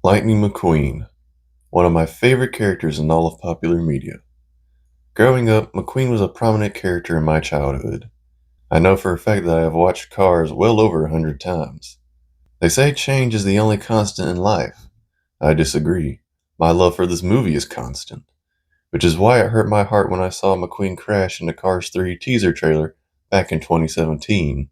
Lightning McQueen, one of my favorite characters in all of popular media. Growing up, McQueen was a prominent character in my childhood. I know for a fact that I have watched Cars well over 100 times. They say change is the only constant in life. I disagree. My love for this movie is constant, which is why it hurt my heart when I saw McQueen crash in the Cars 3 teaser trailer back in 2017.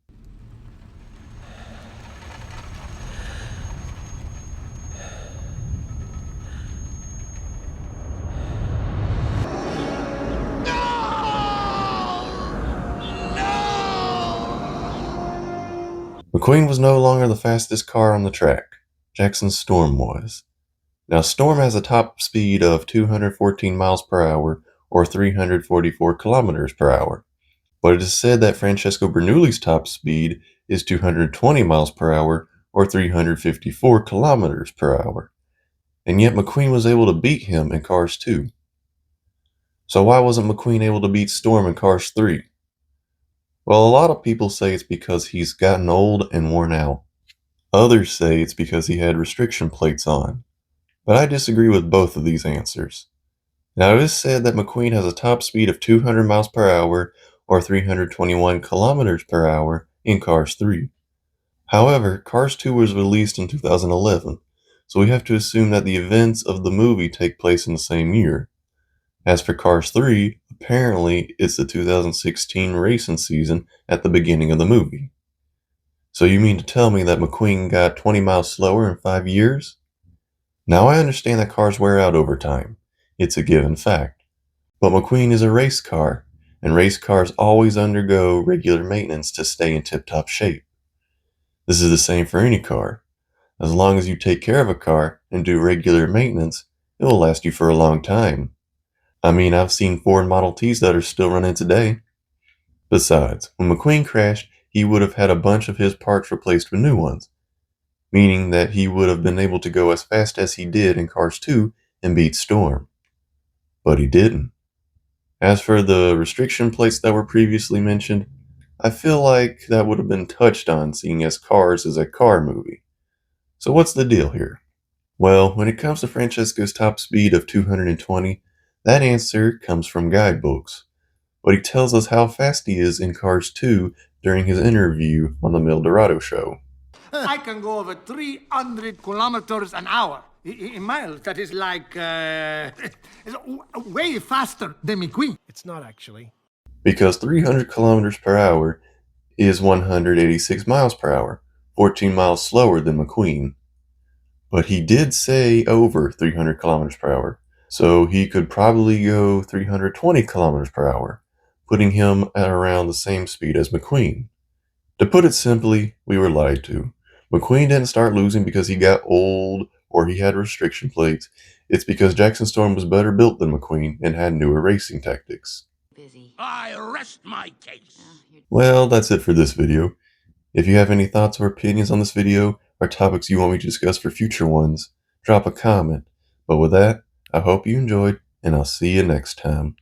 McQueen was no longer the fastest car on the track. Jackson's Storm was. Now, Storm has a top speed of 214 miles per hour or 344 kilometers per hour, but it is said that Francesco Bernoulli's top speed is 220 miles per hour or 354 kilometers per hour, and yet McQueen was able to beat him in Cars 2. So why wasn't McQueen able to beat Storm in Cars 3? Well, a lot of people say it's because he's gotten old and worn out. Others say it's because he had restriction plates on, but I disagree with both of these answers. Now, it is said that McQueen has a top speed of 200 miles per hour or 321 kilometers per hour in Cars 3. However, Cars 2 was released in 2011, so we have to assume that the events of the movie take place in the same year. As for Cars 3, apparently it's the 2016 racing season at the beginning of the movie. So you mean to tell me that McQueen got 20 miles slower in 5 years? Now I understand that cars wear out over time. It's a given fact. But McQueen is a race car, and race cars always undergo regular maintenance to stay in tip-top shape. This is the same for any car. As long as you take care of a car and do regular maintenance, it will last you for a long time. I mean, I've seen Ford Model Ts that are still running today. Besides, when McQueen crashed, he would have had a bunch of his parts replaced with new ones, meaning that he would have been able to go as fast as he did in Cars 2 and beat Storm. But he didn't. As for the restriction plates that were previously mentioned, I feel like that would have been touched on, seeing as Cars is a car movie. So what's the deal here? Well, when it comes to Francesco's top speed of 220, that answer comes from guidebooks. But he tells us how fast he is in Cars 2 during his interview on the Mil Dorado show. I can go over 300 kilometers an hour. In miles, that is like way faster than McQueen. It's not actually. Because 300 kilometers per hour is 186 miles per hour, 14 miles slower than McQueen. But he did say over 300 kilometers per hour, so he could probably go 320 kilometers per hour, putting him at around the same speed as McQueen. To put it simply, we were lied to. McQueen didn't start losing because he got old or he had restriction plates. It's because Jackson Storm was better built than McQueen and had newer racing tactics. I rest my case. Well, that's it for this video. If you have any thoughts or opinions on this video or topics you want me to discuss for future ones, drop a comment. But with that, I hope you enjoyed, and I'll see you next time.